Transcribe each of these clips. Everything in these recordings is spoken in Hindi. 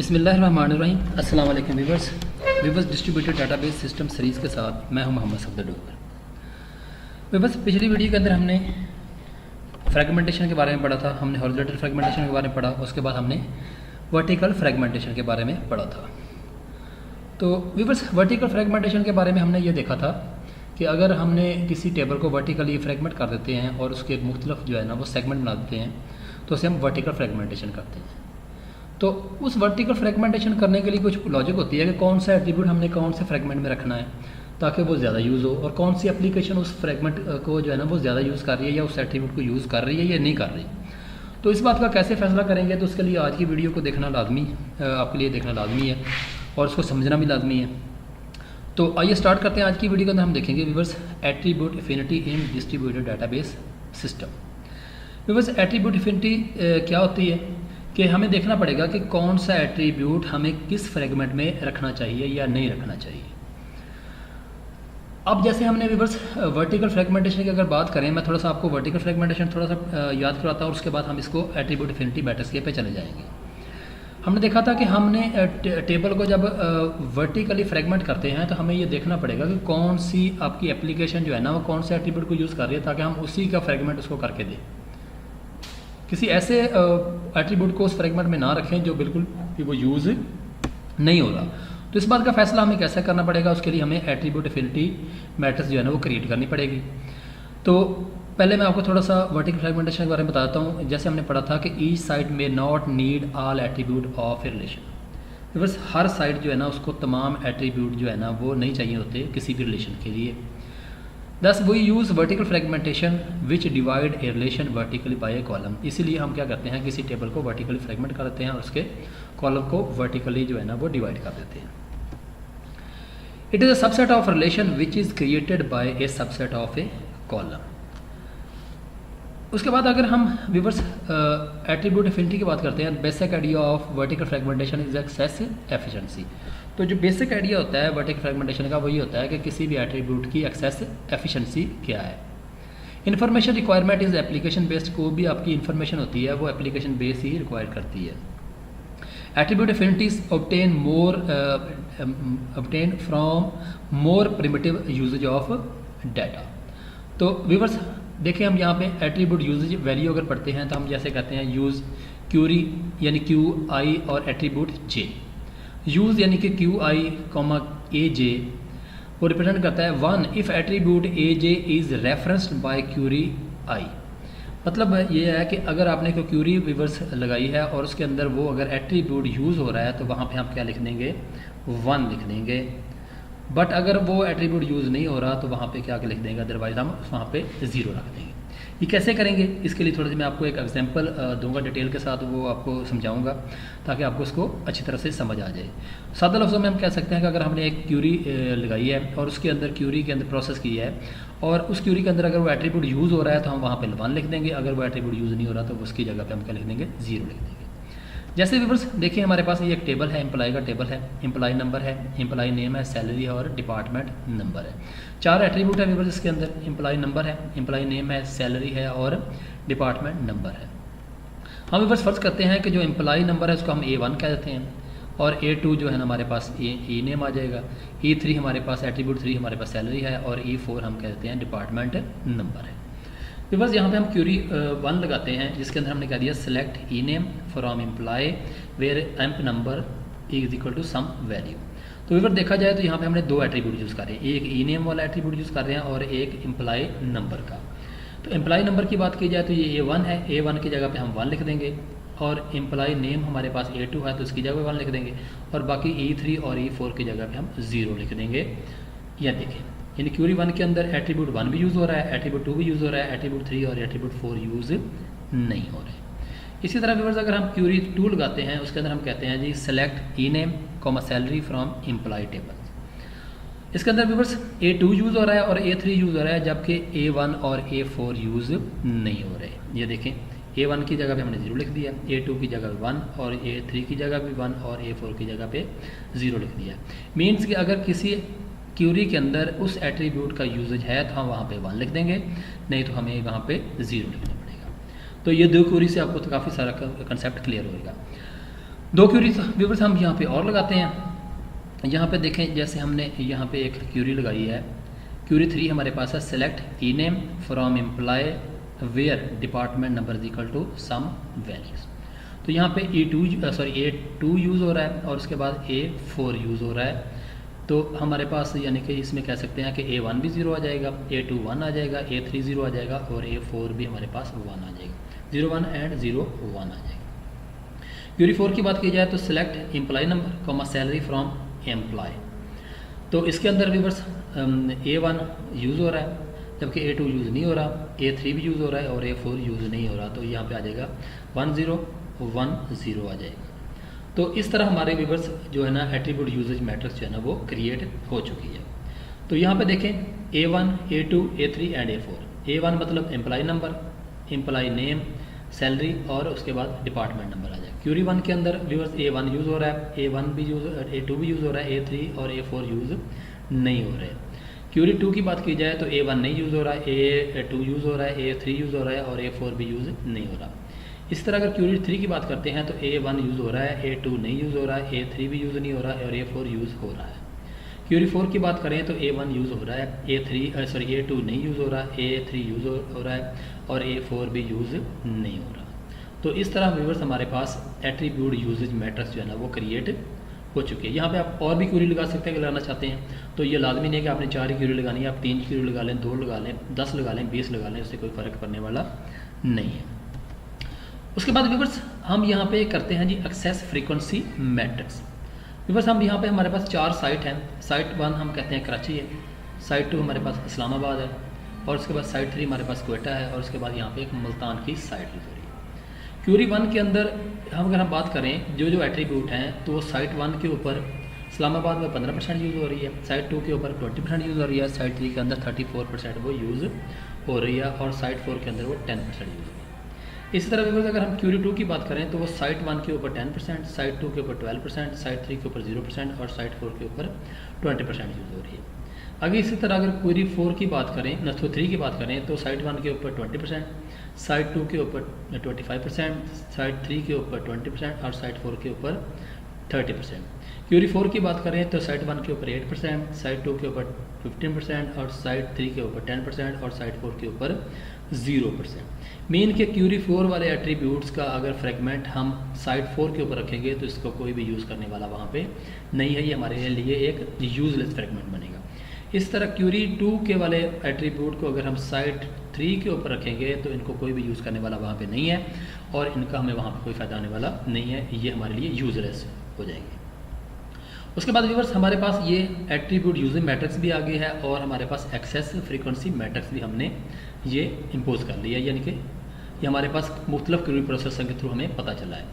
बिस्मिल्लाहिर्रहमानिर्रहीम। अस्सलाम वालेकुम viewers distributed database system series के साथ मैं हूं मोहम्मद सफदर डोगर। वीवर्स पिछली वीडियो के अंदर हमने फ्रेगमेंटेशन के बारे में पढ़ा था, हमने हॉरिजॉन्टल फ्रेगमेंटेशन के बारे में पढ़ा, उसके बाद हमने वर्टिकल फ्रेगमेंटेशन के बारे में पढ़ा था। तो वीवर्स वर्टिकल फ्रेगमेंटेशन के बारे में हमने ये देखा था कि अगर हमने किसी टेबल को वर्टिकली फ्रेगमेंट कर देते हैं और उसके मुख्तलिफ जो है ना वो सेगमेंट बना देते हैं तो उसे हम वर्टिकल फ्रेगमेंटेशन करते हैं। तो उस वर्टिकल फ्रेगमेंटेशन करने के लिए कुछ लॉजिक होती है कि कौन सा एट्रीब्यूट हमने कौन से फ्रेगमेंट में रखना है ताकि वो ज़्यादा यूज़ हो, और कौन सी एप्लीकेशन उस फ्रेगमेंट को जो है ना वो ज़्यादा यूज़ कर रही है या उस एट्रीब्यूट को यूज़ कर रही है या नहीं कर रही। तो इस बात का कैसे फैसला करेंगे, तो उसके लिए आज की वीडियो को देखना लाजमी, आपके लिए देखना लाजमी है और उसको समझना भी लाजमी है। तो आइए स्टार्ट करते हैं। आज की वीडियो के अंदर हम देखेंगे weavers attribute affinity in distributed database system. Weavers attribute affinity क्या होती है कि हमें देखना पड़ेगा कि कौन सा एट्रीब्यूट हमें किस फ्रेगमेंट में रखना चाहिए या नहीं रखना चाहिए। अब जैसे हमने वीवर्स वर्टिकल फ्रेगमेंटेशन की अगर बात करें, मैं थोड़ा सा आपको वर्टिकल फ्रेगमेंटेशन थोड़ा सा याद कराता हूँ, उसके बाद हम इसको एट्रीब्यूट एफिनिटी मेथड स्केल पे चले जाएंगे। हमने देखा था कि हमने टेबल को जब वर्टिकली फ्रेगमेंट करते हैं तो हमें ये देखना पड़ेगा कि कौन सी आपकी एप्लीकेशन जो है ना वो कौन से एट्रीब्यूट को यूज़ कर रही है ताकि हम उसी का फ्रेगमेंट उसको करके दें। किसी ऐसे एट्रीब्यूट को उस फ्रेगमेंट में ना रखें जो बिल्कुल भी वो यूज़ नहीं हो रहा। तो इस बात का फैसला हमें कैसे करना पड़ेगा, उसके लिए हमें एट्रीब्यूट एफिनिटी मैट्रिक्स जो है ना वो क्रिएट करनी पड़ेगी। तो पहले मैं आपको थोड़ा सा वर्टिकल फ्रेगमेंटेशन के बारे में बताता हूँ। जैसे हमने पढ़ा था कि ईच साइड में not need all attribute of a relation. बस हर साइड जो है ना उसको तमाम एट्रीब्यूट जो है ना वो नहीं चाहिए होते किसी भी रिलेशन के लिए। Thus we use vertical fragmentation which divide a relation vertically by a column. इसीलिए हम क्या करते हैं, किसी टेबल को वर्टिकली फ्रेगमेंट कर देते हैं और उसके कॉलम को वर्टिकली जो है ना वो डिवाइड कर देते हैं। It is a subset of relation which is created by A subset of A column. उसके बाद अगर हम विवर्स एट्रीब्यूट एफिनिटी की बात करते हैं, basic idea of vertical fragmentation is access efficiency. तो जो बेसिक आइडिया होता है वर्टिकल फ्रेगमेंटेशन का वही होता है कि किसी भी एट्रीब्यूट की एक्सेस एफिशिएंसी क्या है। Information requirement is application based. को भी आपकी इन्फॉर्मेशन होती है वो एप्लीकेशन बेस्ड ही रिक्वायर करती है। Attribute affinities obtained from more primitive usages of data. तो व्यूअर्स देखिए, हम यहाँ पे एट्रीब्यूट यूजेज वैल्यू अगर पढ़ते हैं तो हम जैसे कहते हैं यूज़ क्यूरी यानी क्यू आई और एट्रीब्यूट जे। यूज़ यानी कि क्यू आई कॉमा ए जे वो रिप्रेजेंट करता है one if attribute A J is referenced by query I. मतलब ये है कि अगर आपने कोई क्यूरी विवर्स लगाई है और उसके अंदर वो अगर एट्रीब्यूट यूज़ हो रहा है तो वहाँ पे हम क्या लिख देंगे, वन लिख देंगे। बट अगर वो एट्रीब्यूट यूज़ नहीं हो रहा तो वहाँ पे क्या लिख देंगे, अदरवाइज हम वहाँ पे ज़ीरो रख देंगे। ये कैसे करेंगे, इसके लिए थोड़ी सी मैं आपको एक एग्जांपल दूंगा डिटेल के साथ, वो आपको समझाऊंगा ताकि आपको उसको अच्छी तरह से समझ आ जाए। सादा लफ्ज़ों में हम कह सकते हैं कि अगर हमने एक क्यूरी लगाई है और उसके अंदर क्यूरी के अंदर प्रोसेस की है और उस क्यूरी के अंदर अगर वो एट्रीब्यूट यूज़ हो रहा है तो हम वहाँ पे वन लिख देंगे। अगर वो एट्रीब्यूट यूज़ नहीं हो रहा तो उसकी जगह पे हम क्या लिख देंगे, ज़ीरो लिख देंगे। जैसे व्यूअर्स देखिए, हमारे पास ये एक टेबल है, एम्प्लॉय का टेबल है, एम्प्लॉय नंबर है, एम्प्लॉय नेम है, सैलरी है और डिपार्टमेंट नंबर है। चार एट्रीब्यूट है व्यूअर्स इसके अंदर। एम्प्लॉय नंबर है, एम्प्लॉय नेम है, सैलरी है और डिपार्टमेंट नंबर है। हम व्यूअर्स फर्ज करते हैं कि जो एम्प्लॉय नंबर है उसको हम A1 कह देते हैं और A2 जो है ना हमारे पास ए नेम आ जाएगा। E3 हमारे पास एट्रीब्यूट 3 हमारे पास सैलरी है और E4 हम कह देते हैं डिपार्टमेंट नंबर है। फिर बस यहाँ पे हम क्यूरी वन लगाते हैं जिसके अंदर हमने कह दिया select E name from employ where emp number is equal to some value. तो विवर देखा जाए तो यहाँ पे हमने दो एट्रीब्यूट यूज़ कर रहे हैं, एक ई नेम वाला एट्रीब्यूट यूज़ कर रहे हैं और एक एम्प्लॉय नंबर का। तो एम्प्लॉय नंबर की बात की जाए तो ये A1 है, A1 की जगह पे हम 1 लिख देंगे और एम्प्लॉय नेम हमारे पास A2 है तो इसकी जगह 1 लिख देंगे और बाकी E3 और E4 की जगह पे हम 0 लिख देंगे। या देखें यानी क्यूरी 1 के अंदर एट्रीब्यूट 1 भी यूज़ हो रहा है, एट्रीब्यूट 2 भी यूज़ हो रहा है, एट्रीब्यूट 3 और एट्रीब्यूट 4 यूज़ नहीं हो रहे। इसी तरह व्यूअर्स अगर हम क्यूरी 2 लगाते हैं उसके अंदर हम कहते हैं जी select E name comma salary from employee table. इसके अंदर व्यूअर्स A2 यूज़ हो रहा है और A3 यूज़ हो रहा है जबकि A1 और A4 यूज़ नहीं हो रहे। ये देखें, A1 की जगह पे हमने 0 लिख दिया, A2 की जगह 1 और A3 की जगह भी 1 और A4 की जगह पे 0 लिख दिया। मीन्स कि अगर किसी क्यूरी के अंदर उस एट्रीब्यूट का यूजेज है तो हम वहाँ पे 1 लिख देंगे, नहीं तो हमें वहाँ पे 0 लिखना पड़ेगा। तो ये दो क्यूरी से आपको तो काफ़ी सारा कंसेप्ट क्लियर होगा। दो क्यूरी व्यूवर्स हम यहाँ पे और लगाते हैं। यहाँ पे देखें, जैसे हमने यहाँ पे एक क्यूरी लगाई है, क्यूरी 3 हमारे पास है, select E name from employ where department number is equal to some values. तो यहाँ पे A2 यूज़ हो रहा है और उसके बाद A4 यूज़ हो रहा है। तो हमारे पास यानी कि इसमें कह सकते हैं कि A1 भी 0 आ जाएगा, A2 1 आ जाएगा, A3 0 आ जाएगा और A4 भी हमारे पास 1 आ जाएगा, 0 1 एंड 0 1 आ जाएगा। क्यूरी 4 की बात की जाए तो select employ number comma salary from employ. तो इसके अंदर व्यूअर्स A1 यूज़ हो रहा है जबकि A2 यूज़ नहीं हो रहा, A3 भी यूज़ हो रहा है और A4 यूज़ नहीं हो रहा। तो यहाँ पे आ जाएगा 1 0 1 0 आ जाएगा। तो इस तरह हमारे व्यूअर्स जो है ना एट्रीब्यूट यूजेज मैट्रिक्स जो है ना वो क्रिएट हो चुकी है। तो यहाँ पे देखें A1 A2 A3 and A4। A1 मतलब employ number, employ name, salary और उसके बाद डिपार्टमेंट नंबर आ जाएगा। क्यूरी 1 के अंदर व्यूअर्स A1 यूज़ हो रहा है, A1 भी यूज़, A2 भी यूज़ हो रहा है, A3 और A4 यूज़ नहीं हो रहे। क्यूरी 2 की बात की जाए तो A1 नहीं यूज़ हो रहा है, A2 यूज़ हो रहा है, A3 यूज़ हो रहा है और A4 भी यूज़ नहीं हो रहा। इस तरह अगर क्यूरी 3 की बात करते हैं तो A1 यूज़ हो रहा है, A2 नहीं यूज़ हो रहा है, A3 भी यूज़ नहीं हो रहा है और A4 यूज़ हो रहा है। क्यूरी 4 की बात करें तो A1 यूज़ हो रहा है, A2 नहीं यूज़ हो रहा है, A3 यूज़ हो रहा है और A4 भी यूज़ नहीं हो रहा। तो इस तरह व्यूअर्स हमारे पास एट्रीब्यूट यूजेज मैट्रिक्स जो है ना वो क्रिएट हो चुकी है। यहाँ पे आप और भी क्यूरी लगा सकते हैं अगर लगाना चाहते हैं तो ये लाजमी नहीं है कि आपने 4 ही क्यूरी लगानी है, आप 3 क्यूरी लगा लें, 2 लगा लें, 10 लगा लें, 20 लगा लें, उससे कोई फ़र्क पड़ने वाला नहीं है। उसके बाद व्यूअर्स हम यहाँ पे करते हैं जी एक्सेस फ्रीक्वेंसी मैट्रिक्स। व्यूअर्स हम यहाँ पे हमारे पास 4 साइट हैं। साइट 1 हम कहते हैं कराची है, साइट 2 हमारे पास इस्लामाबाद है और उसके बाद साइट 3 हमारे पास क्वेटा है और उसके बाद यहाँ पे एक मुल्तान की साइट यूज़ हो रही है। क्यूरी 1 के अंदर अगर हम बात करें जो एट्रीब्यूट हैं तो वो साइट 1 के ऊपर इस्लामाबाद में 15% यूज़ हो रही है, साइट 2 के ऊपर 20% यूज़ हो रही है, साइट 3 के अंदर 34% वो यूज़ हो रही है और साइट 4 के अंदर वो 10% यूज़ हो रही है। इसी तरह व्यूअर्स अगर हम क्यूरी 2 की बात करें तो वो साइट 1 के ऊपर 10%, साइट 2 के ऊपर 12%, साइट 3 के ऊपर 0% और साइट 4 के ऊपर 20% यूज़ हो रही है। आगे इसी तरह अगर क्यूरी 4 की बात करें, 3 की बात करें तो साइट 1 के ऊपर 20%, साइट 2 के ऊपर 25%, साइट 3 के ऊपर 20% और साइट 4 के ऊपर 30%। क्यूरी 4 की बात करें तो साइट 1 के ऊपर 8%, साइट 2 के ऊपर 15% और साइट 3 के ऊपर 10% और साइट 4 के ऊपर 0%। मीन के क्यूरी 4 वाले एट्रीब्यूट्स का अगर फ्रेगमेंट हम साइट 4 के ऊपर रखेंगे तो इसको कोई भी यूज़ करने वाला वहाँ पे नहीं है, ये हमारे लिए एक यूजलेस फ्रेगमेंट बनेगा। इस तरह क्यूरी 2 के वाले एट्रीब्यूट को अगर हम साइट 3 के ऊपर रखेंगे तो इनको कोई भी यूज़ करने वाला वहाँ पे नहीं है और इनका हमें वहाँ पे कोई फ़ायदा आने वाला नहीं है, ये हमारे लिए यूजलेस हो जाएंगे। उसके बाद व्यूअर्स हमारे पास ये एट्रीब्यूट यूजिंग मैट्रिक्स भी आ गया है और हमारे पास एक्सेस फ्रीक्वेंसी मैट्रिक्स भी हमने ये इम्पोज कर लिया, यानी कि ये हमारे पास मुख्तलिफ क्यूरी प्रोसेसर के थ्रू हमें पता चला है।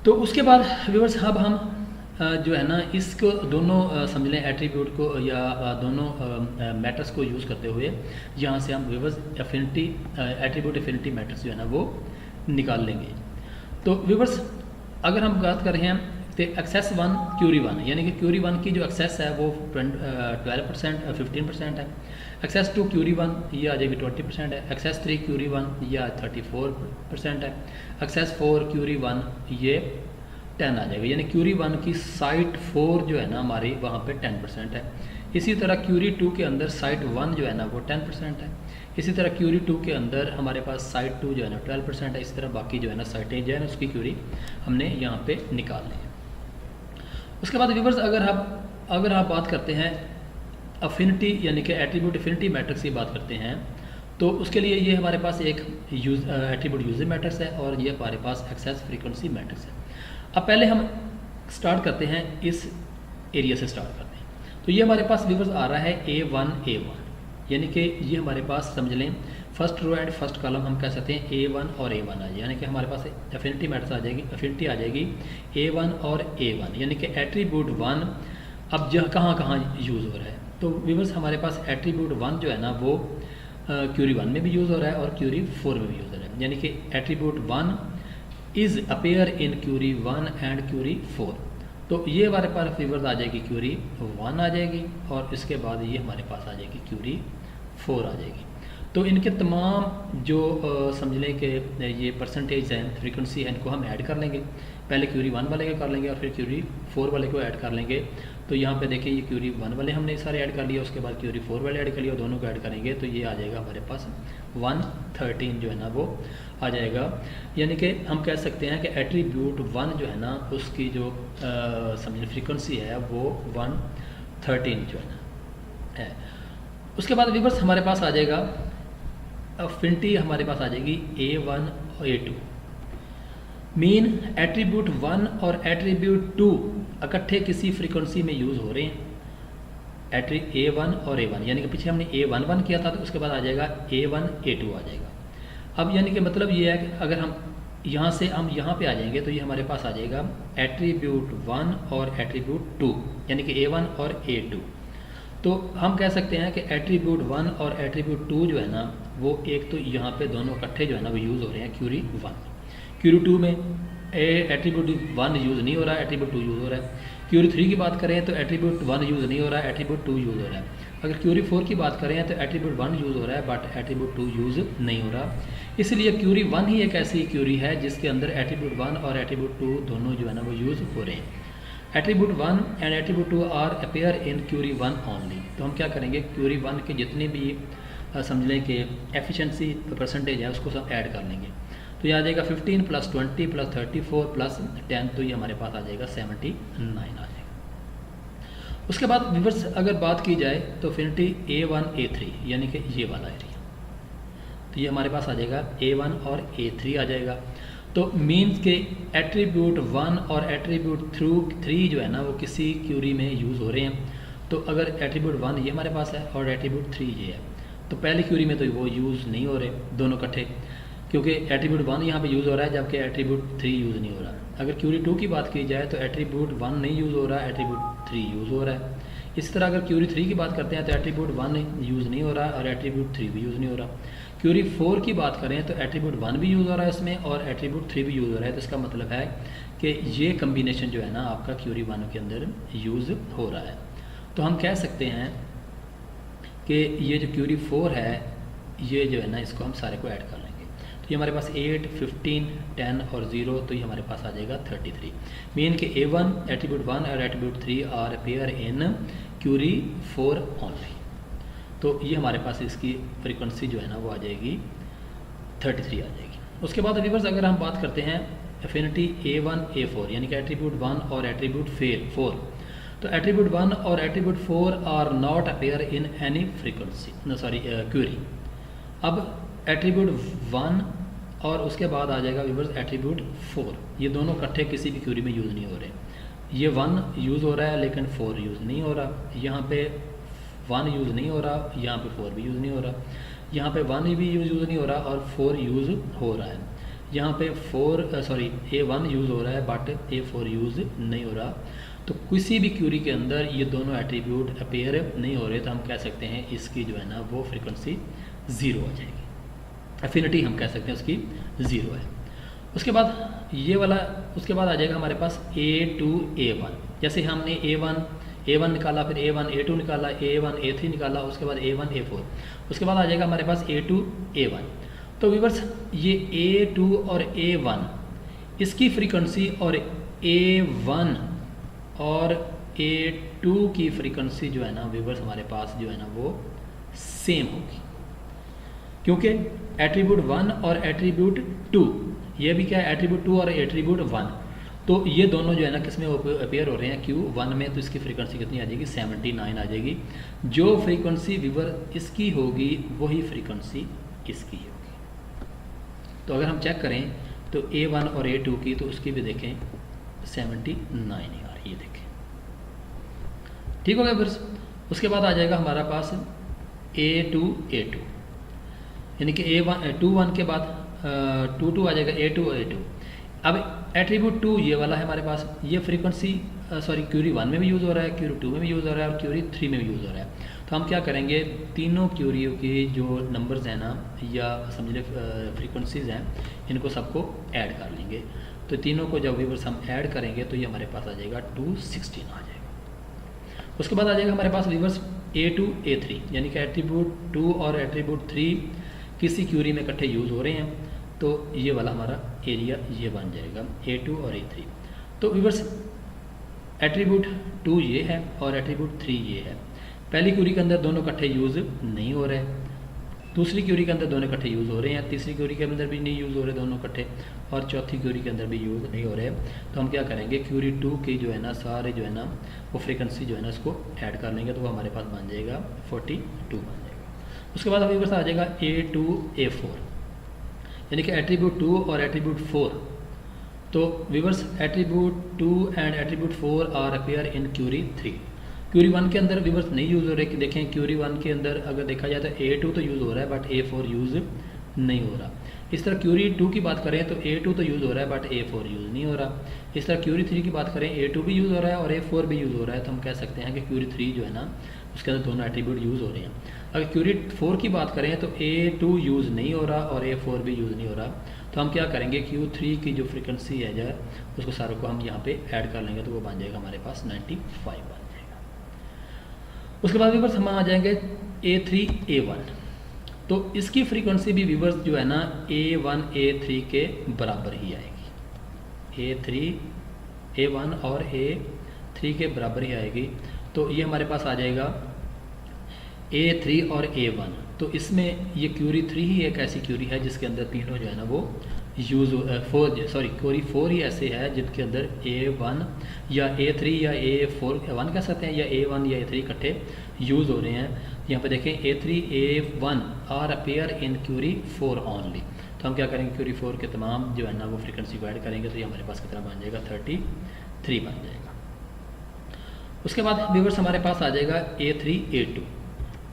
तो उसके बाद व्यूअर्स अब हम जो है ना इसको दोनों समझ लें एट्रीब्यूट को या दोनों मैट्रिक्स को यूज़ करते हुए यहाँ से हम viewers affinity attribute affinity matrix जो है ना वो निकाल लेंगे। तो व्यूअर्स अगर हम बात कर रहे हैं तो एक्सेस 1 क्यूरी 1 यानी कि क्यूरी 1 की जो एक्सेस है वो 12% 15% है। एक्सेस 2 क्यूरी 1 ये आ जाएगी 20% है। एक्सेस 3 क्यूरी 1 ये 34% है। एक्सेस 4 क्यूरी 1 ये 10 आ जाएगा, यानी क्यूरी 1 की साइट 4 जो है ना हमारी वहाँ पे 10% है। इसी तरह क्यूरी 2 के अंदर साइट 1 जो है ना वो 10% है। इसी तरह क्यूरी 2 के अंदर हमारे पास साइट 2 जो है ना 12% है। इस तरह बाकी जो है ना साइटें जो है ना उसकी क्यूरी हमने यहाँ पे निकाल ली है। उसके बाद व्यूअर्स अगर आप बात करते हैं अफिनिटी यानी कि एट्रीब्यूट अफिनिटी मैट्रिक्स की बात करते हैं तो उसके लिए ये हमारे पास एक एट्रीब्यूट यूजिंग मैट्रिक्स है और ये हमारे पास एक्सेस फ्रीक्वेंसी मैट्रिक्स है। अब पहले हम स्टार्ट करते हैं इस एरिया से स्टार्ट करते हैं। तो ये हमारे पास व्यूअर्स आ रहा है A1 यानी कि ये हमारे पास समझ लें first row and first column हम कह सकते हैं A1 और A1 आ जाए, यानी कि हमारे पास एफिनिटी मैट्रिक्स आ जाएगी, एफिनिटी आ जाएगी A1 और A1 यानी कि एट्रीब्यूट 1 अब जहाँ कहाँ यूज़ हो रहा है। तो व्यूअर्स हमारे पास एट्रीब्यूट 1 जो है ना वो क्यूरी 1 में भी यूज़ हो रहा है और क्यूरी 4 में भी यूज़ हो रहा है, यानी कि attribute 1 is appear in query 1 and query 4। तो ये हमारे पास व्यूअर्स आ जाएगी क्यूरी 1 आ जाएगी और इसके बाद ये हमारे पास आ जाएगी क्यूरी 4 आ जाएगी। तो इनके तमाम जो समझ लें कि ये परसेंटेज हैं, फ्रीक्वेंसी है, इनको हम ऐड कर लेंगे। पहले क्यूरी 1 वाले को कर लेंगे और फिर क्यूरी 4 वाले को ऐड कर लेंगे। तो यहाँ पे देखें ये क्यूरी 1 वाले हमने सारे ऐड कर लिया, उसके बाद क्यूरी 4 वाले ऐड कर लिया, दोनों को ऐड करेंगे तो ये आ जाएगा हमारे पास 113 जो है ना वो आ जाएगा। यानी कि हम कह सकते हैं कि एट्रीब्यूट 1 जो है ना उसकी जो समझ फ्रीक्वेंसी है वो 113 जो है। उसके बाद व्यूअर्स हमारे पास आ जाएगा अफिनिटी, हमारे पास आ जाएगी A1 और A2। मीन एट्रीब्यूट 1 और एट्रीब्यूट 2 इकट्ठे किसी फ्रीक्वेंसी में यूज़ हो रहे हैं, A1 और A1, यानी कि पीछे हमने A11 किया था तो उसके बाद आ जाएगा A1 A2 आ जाएगा। अब यानी कि मतलब ये है कि अगर हम यहाँ से हम यहाँ पे आ जाएंगे तो ये हमारे पास आ जाएगा एट्रीब्यूट 1 और एट्रीब्यूट 2, यानी कि A1 और A2। तो हम कह सकते हैं कि एट्रीब्यूट 1 और एट्रीब्यूट 2 जो है ना वो एक तो यहाँ पे दोनों इकट्ठे जो है ना वो यूज़ हो रहे हैं क्यूरी 1। क्यूरी 2 में एट्रीब्यूट 1 यूज़ नहीं हो रहा है, एट्रीब्यूट 2 यूज़ हो रहा है। क्यूरी 3 की बात करें तो एट्रीब्यूट 1 यूज़ नहीं हो रहा है, एट्रीब्यूट 2 यूज़ हो रहा है। अगर क्यूरी 4 की बात करें तो एट्रीब्यूट 1 यूज़ हो रहा है बट एट्रीब्यूट 2 यूज़ नहीं हो रहा। इसलिए क्यूरी 1 ही एक ऐसी क्यूरी है जिसके अंदर एट्रीब्यूट 1 और एट्रीब्यूट 2 दोनों जो है ना वो यूज़ हो रहे हैं। Attribute 1 and attribute 2 are appear in query 1 only. तो हम क्या करेंगे, क्यूरी 1 के जितने भी समझ लें कि एफिशिएंसी परसेंटेज है उसको सब ऐड कर लेंगे। तो ये आ जाएगा 15 + 20 + 34 + 10, तो ये हमारे पास आ जाएगा 79 आ जाएगा। उसके बाद व्यूअर्स अगर बात की जाए तो अफिनिटी A1 A3 यानी कि ये वाला एरिया, तो ये हमारे पास आ जाएगा A1 और A3 आ जाएगा। तो मीन्स के एट्रीब्यूट 1 और एट्रीब्यूट 3 जो है ना वो किसी क्यूरी में यूज़ हो रहे हैं। तो अगर एट्रीब्यूट 1 ये हमारे पास है और एट्रीब्यूट 3 ये है, तो पहली क्यूरी में तो वो यूज़ नहीं हो रहे दोनों इकट्ठे, क्योंकि एट्रीब्यूट 1 यहाँ पे यूज़ हो रहा है जबकि एट्रीब्यूट 3 यूज़ नहीं हो रहा। अगर क्यूरी 2 की बात की जाए तो एट्रीब्यूट 1 नहीं यूज़ हो रहा, एट्रीब्यूट 3 यूज़ हो रहा है। इसी तरह अगर क्यूरी 3 की बात करते हैं तो एट्रीब्यूट 1 यूज़ नहीं हो रहा और एट्रीब्यूट 3 भी यूज़ नहीं हो रहा। क्यूरी 4 की बात करें तो एट्रीब्यूट 1 भी यूज़ हो रहा है इसमें और एट्रीब्यूट 3 भी यूज़ हो रहा है। तो इसका मतलब है कि ये कम्बिनेशन जो है ना आपका क्यूरी 1 के अंदर यूज़ हो रहा है। तो हम कह सकते हैं कि ये जो क्यूरी 4 है ये जो है ना इसको हम सारे को ऐड कर लेंगे। तो ये हमारे पास 8, 15, 10 और 0, तो ये हमारे पास आ जाएगा 33। मीन कि A1 एट्रीब्यूट 1 और attribute 3 are appear in query 4 only. तो ये हमारे पास इसकी फ्रीक्वेंसी जो है ना वो आ जाएगी 33 आ जाएगी। उसके बाद व्यूअर्स अगर हम बात करते हैं एफिनिटी A1 A4 यानी कि एट्रीब्यूट 1 और एट्रीब्यूट 4, तो एट्रीब्यूट 1 और attribute 4 are not appear in any frequency query. अब एट्रीब्यूट 1 और उसके बाद आ जाएगा व्यूअर्स एट्रीब्यूट 4, ये दोनों इकट्ठे किसी भी क्यूरी में यूज़ नहीं हो रहे। ये 1 यूज़ हो रहा है लेकिन 4 यूज़ नहीं हो रहा, यहाँ पे 1 यूज़ नहीं हो रहा, यहाँ पे 4 भी यूज़ नहीं हो रहा, यहाँ पे 1 भी यूज़ नहीं हो रहा और 4 यूज़ हो रहा है। यहाँ पे A1 यूज़ हो रहा है बट A4 यूज़ नहीं हो रहा। तो किसी भी क्यूरी के अंदर ये दोनों एट्रीब्यूट अपेयर नहीं हो रहे, तो हम कह सकते हैं इसकी जो है ना वो फ्रीक्वेंसी 0 आ जाएगी। एफिनिटी हम कह सकते हैं उसकी 0 है। उसके बाद ये वाला, उसके बाद आ जाएगा हमारे पास A2 A1। जैसे हमने A1 निकाला, फिर A1 A2 निकाला, A1 A3 निकाला, उसके बाद A1 A4, उसके बाद आ जाएगा हमारे पास A2 A1। तो व्यूअर्स ये A2 और A1 इसकी फ्रीक्वेंसी और A1 और A2 की फ्रीक्वेंसी जो है ना व्यूअर्स हमारे पास जो है ना वो सेम होगी, क्योंकि एट्रीब्यूट 1 और एट्रीब्यूट 2, ये भी क्या है एट्रीब्यूट 2 और एट्रीब्यूट 1, तो ये दोनों जो है ना किसमें अपेयर हो रहे हैं Q1 में। तो इसकी फ्रीक्वेंसी कितनी आ जाएगी 79 आ जाएगी। जो फ्रीक्वेंसी व्यूअर इसकी होगी वही फ्रीक्वेंसी इसकी होगी। तो अगर हम चेक करें तो A1 और A2 की, तो उसकी भी देखें 79 ही आ रही है, देखें ठीक हो गया व्यूअर्स। उसके बाद आ जाएगा हमारा पास A2 यानी कि A1 के बाद 2 आ जाएगा A2। अब एट्रीब्यूट 2 ये वाला है हमारे पास, ये फ्रीक्वेंसी क्यूरी 1 में भी यूज़ हो रहा है, क्यूरी 2 में भी यूज़ हो रहा है और क्यूरी 3 में भी यूज़ हो रहा है। तो हम क्या करेंगे, तीनों क्यूरियों के जो नंबर्स हैं ना या समझ लें फ्रीक्वेंसीज़ हैं, इनको सबको ऐड कर लेंगे। तो तीनों को जब व्यूअर्स हम ऐड करेंगे तो ये हमारे पास आ जाएगा 216 आ जाएगा। उसके बाद आ जाएगा हमारे पास व्यूअर्स A2 A3 यानी कि एट्रीब्यूट 2 और एट्रीब्यूट 3 किसी क्यूरी में इकट्ठे यूज़ हो रहे हैं, तो ये वाला हमारा एरिया ये बन जाएगा A2 और A3। तो व्यूअर्स एट्रीब्यूट 2 ये है और एट्रीब्यूट 3 ये है। पहली क्यूरी के अंदर दोनों इकट्ठे यूज़ नहीं हो रहे, दूसरी क्यूरी के अंदर दोनों इकट्ठे यूज़ हो रहे हैं, तीसरी क्यूरी के अंदर भी नहीं यूज़ हो रहे दोनों इकट्ठे, और चौथी क्यूरी के अंदर भी यूज़ नहीं हो रहे। तो हम क्या करेंगे, क्यूरी 2 की जो है ना सारे जो है ना वो फ्रीक्वेंसी जो है ना उसको ऐड कर लेंगे, तो वो हमारे पास बन जाएगा 42 बन जाएगा। उसके बाद हमारे पास आ जाएगा A2 A4, यानी कि एट्रीब्यूट 2 और एट्रीब्यूट 4। तो viewers attribute 2 and attribute 4 are appear in query 3। Query 1 के अंदर व्यूअर्स नहीं यूज़ हो रहे, कि देखें क्यूरी 1 के अंदर अगर देखा जाए तो A2 तो यूज़ हो रहा है बट A4 यूज़ नहीं हो रहा। इस तरह क्यूरी 2 की बात करें तो A2 तो यूज़ हो रहा है बट A4 यूज़ नहीं हो रहा। इस तरह क्यूरी 3 की बात करें A2 भी यूज़ हो रहा है और A4 भी यूज़ हो रहा है, तो हम कह सकते हैं कि क्यूरी 3 जो है ना उसके अंदर दोनों एट्रीब्यूट यूज़ हो रहे हैं। अगर क्यूरी 4 की बात करें तो A2 यूज़ नहीं हो रहा और A4 भी यूज़ नहीं हो रहा, तो हम क्या करेंगे Q3 की जो फ्रीक्वेंसी है जो उसको सारों को हम यहाँ पे ऐड कर लेंगे, तो वो बन जाएगा हमारे पास 95 बन जाएगा। उसके बाद व्यूवर्स हम आ जाएंगे A3 A1। तो इसकी फ्रीक्वेंसी भी व्यूवर्स जो है ना A1 A3 के बराबर ही आएगी, A3 A1 और A3 के बराबर ही आएगी। तो ये हमारे पास आ जाएगा A3 और A1। तो इसमें ये क्यूरी 3 ही एक ऐसी क्यूरी है जिसके अंदर तीनों जो है ना वो यूज़ क्यूरी 4 ही ऐसे है जिनके अंदर A1 या A3 या A4 कह सकते हैं, या A1 या A3 इकट्ठे यूज़ हो रहे हैं। यहाँ पे देखें A3 A1 are appear in query 4 only. तो हम क्या करेंगे, क्यूरी 4 के तमाम जो है ना वो फ्रीक्वेंसी को ऐड करेंगे, तो ये हमारे पास कितना बन जाएगा 33 बन जाएगा। उसके बाद व्यूअर्स हमारे पास आ जाएगा A3 A2।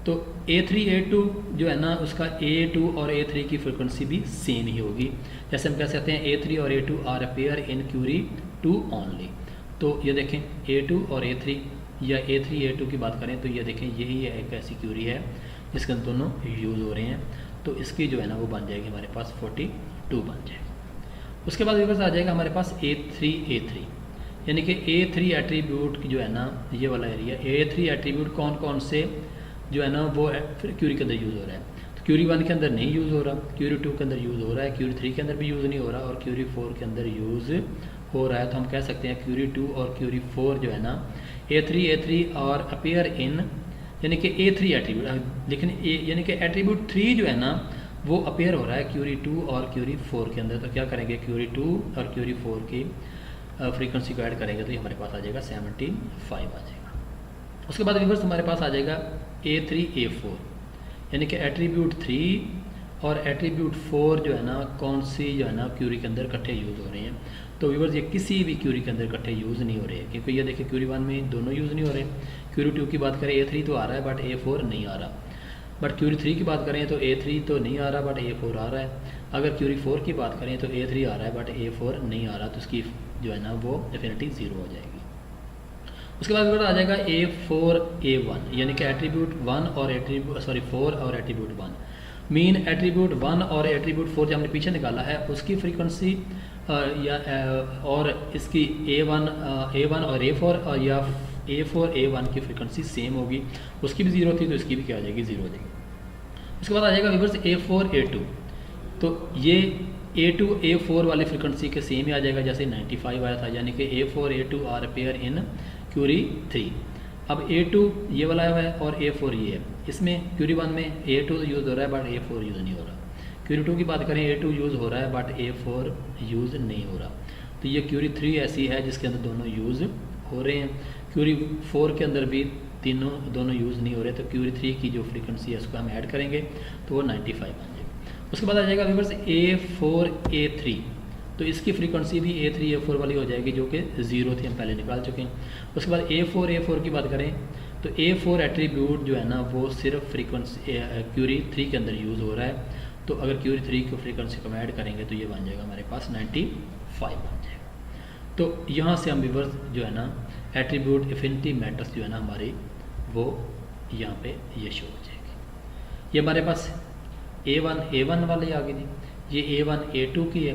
तो A3 A2 जो है ना उसका A2 और A3 की फ्रीक्वेंसी भी सेम ही होगी। जैसे हम कह सकते हैं A3 और A2 are appear in query 2 only. तो ये देखें A2 और A3 या A3 A2 की बात करें तो ये देखें यही एक ऐसी क्यूरी है जिसके अंदर दोनों यूज़ हो रहे हैं, तो इसकी जो है ना वो बन जाएगी हमारे पास 42 बन जाएगा। उसके बाद व्यूअर्स आ जाएगा हमारे पास A3 A3, यानी कि A3 एट्रीब्यूट जो है ना ये वाला एरिया, A3 एट्रीब्यूट कौन कौन से जो है ना वो क्यूरी के अंदर यूज़ हो रहा है। तो क्यूरी 1 के अंदर नहीं यूज़ हो रहा, क्यूरी 2 के अंदर यूज़ हो रहा है, क्यूरी 3 के अंदर भी यूज़ नहीं हो रहा और क्यूरी 4 के अंदर यूज़ हो रहा है। तो हम कह सकते हैं क्यूरी 2 और क्यूरी 4 जो है ना A3 और अपीयर इन, यानी कि A3 एट्रीब्यूट, लेकिन यानी कि एट्रीब्यूट 3 जो है ना वो अपीयर हो रहा है क्यूरी 2 और क्यूरी 4 के अंदर। तो क्या करेंगे, क्यूरी 2 और क्यूरी 4 की फ्रीक्वेंसी को ऐड करेंगे तो ये हमारे पास आ जाएगा 75 आ जाएगा। उसके बाद रिवर्स हमारे पास आ जाएगा A3 A4, यानी कि एट्रीब्यूट 3 और एट्रीब्यूट 4 जो है ना कौन सी जो है ना क्यूरी के अंदर इकट्ठे यूज़ हो रहे हैं। तो व्यूअर्स ये किसी भी क्यूरी के अंदर इकट्ठे यूज़ नहीं हो रहे हैं, क्योंकि ये देखिए क्यूरी 1 में दोनों यूज़ नहीं हो रहे। क्यूरी 2 की बात करें A3 तो आ रहा है बट A4 नहीं आ रहा, बट क्यूरी 3 की बात करें तो A3 तो नहीं आ रहा बट A4 आ रहा है। अगर क्यूरी 4 की बात करें तो A3 आ रहा है बट A4 नहीं आ रहा, तो उसकी जो है ना वो डेफिनेटली 0 हो जाएगी। उसके बाद आ जाएगा A4 A1, यानी कि एट्रीब्यूट 1 और एट्रीब्यूट 4 और एट्रीब्यूट 1। मीन एट्रीब्यूट 1 और एट्रीब्यूट 4 जो हमने पीछे निकाला है उसकी फ्रीक्वेंसी और इसकी A1 और A4 या A4 A1 की फ्रीक्वेंसी सेम होगी, उसकी भी 0 थी तो इसकी भी क्या हो जाएगी, 0 हो जाएगी। उसके बाद आ जाएगा रिवर्स A4 A2, तो ये A2 A4 वाली फ्रीक्वेंसी के सेम ही आ जाएगा जैसे 95 आया था, यानी कि A4 A2 are appear in query 3। अब A2 ये वाला है और A4 ये है। इसमें क्यूरी 1 में A2 यूज़ हो रहा है बट A4 यूज़ नहीं हो रहा। क्यूरी 2 की बात करें A2 यूज़ हो रहा है बट A4 यूज़ नहीं हो रहा। तो ये क्यूरी 3 ऐसी है जिसके अंदर दोनों यूज़ हो रहे हैं। क्यूरी 4 के अंदर भी दोनों यूज़ नहीं हो रहे, तो क्यूरी 3 की जो फ्रीक्वेंसी है उसको हम ऐड करेंगे तो वो 95 बन जाएगा। उसके बाद आ जाएगा व्यूअर्स A4 A3, तो इसकी फ्रीक्वेंसी भी A3 A4 वाली हो जाएगी जो कि 0 थी, हम पहले निकाल चुके हैं। उसके बाद A4 A4 की बात करें तो A4 एट्रीब्यूट जो है ना वो सिर्फ फ्रीक्वेंसी क्यूरी 3 के अंदर यूज़ हो रहा है, तो अगर क्यूरी 3 की फ्रीक्वेंसी को ऐड करेंगे तो ये बन जाएगा हमारे पास 95 बन जाएगा। तो यहाँ से हम व्यूअर्स जो है ना एट्रीब्यूट एफिनिटी मैट्रिक्स जो है ना हमारी वो यहाँ पे ये शो हो जाएगी। ये हमारे पास A1 A1 वाली आ गई थी, ये A1 A2 की है,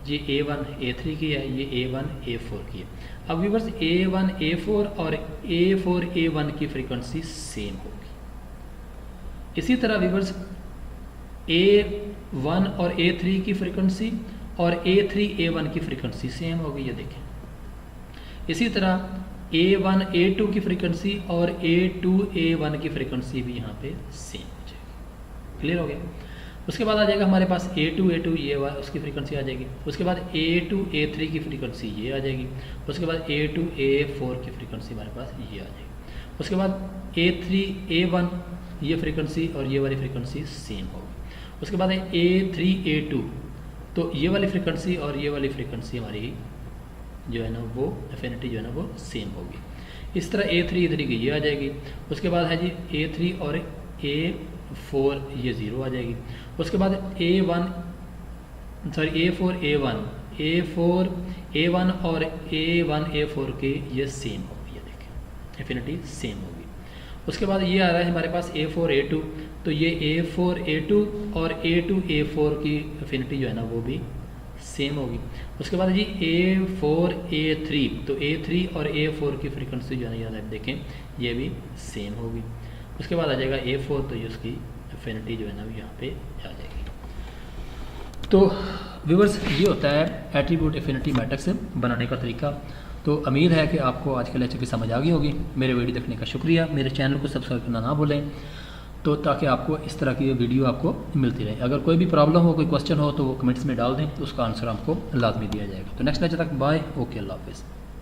ये A1 A3 की है, ये A1 A4 की है। अब व्यूअर्स A1 A4 और A4 A1 की फ्रीक्वेंसी सेम होगी। इसी तरह व्यूअर्स A1 और A3 की फ्रीक्वेंसी और A3 A1 की फ्रीक्वेंसी सेम होगी, ये देखें। इसी तरह A1 A2 की फ्रीक्वेंसी और A2 A1 की फ्रीक्वेंसी भी यहाँ पे सेम हो जाएगी। क्लियर हो गया। उसके बाद आ जाएगा हमारे पास A2 ये उसकी फ्रीक्वेंसी आ जाएगी। उसके बाद A2 A3 की फ्रीक्वेंसी ये आ जाएगी। उसके बाद A2 A4 की फ्रीक्वेंसी हमारे पास ये आ जाएगी। उसके बाद A3 A1 ये फ्रीक्वेंसी और ये वाली फ्रीक्वेंसी सेम होगी। उसके बाद A3 A2, तो ये वाली फ्रीक्वेंसी और ये वाली फ्रीक्वेंसी हमारी जो है ना वो एफिनिटी जो है ना वो सेम होगी। इस तरह A3 इधर की ये आ जाएगी। उसके बाद है जी A3 और A4 ये ज़ीरो आ जाएगी। उसके बाद A4 A1 और A1 A4 के ये सेम होगी, ये देखें एफिनिटी सेम होगी। उसके बाद ये आ रहा है हमारे पास A4 A2, तो ये A4 A2 और A2 A4 की एफिनिटी जो है ना वो भी सेम होगी। उसके बाद जी A4 A3, तो A3 और A4 की फ्रीक्वेंसी जो है ना याद देखें ये भी सेम होगी। उसके बाद आ जाएगा A4, तो ये उसकी एफिनिटी जो है ना यहाँ पे आ जाएगी। तो व्यूअर्स ये होता है एट्रीब्यूट एफिनिटी मैट्रिक्स बनाने का तरीका। तो उम्मीद है कि आपको आज के लेक्चर की समझ आ गई होगी। मेरे वीडियो देखने का शुक्रिया। मेरे चैनल को सब्सक्राइब करना ना भूलें, तो ताकि आपको इस तरह की वीडियो आपको मिलती रहे। अगर कोई भी प्रॉब्लम हो, कोई क्वेश्चन हो, तो वो कमेंट्स में डाल दें, तो उसका आंसर आपको लाजमी दिया जाएगा। तो नेक्स्ट लेक्चर तक बाय, ओके, अल्लाह हाफिज़।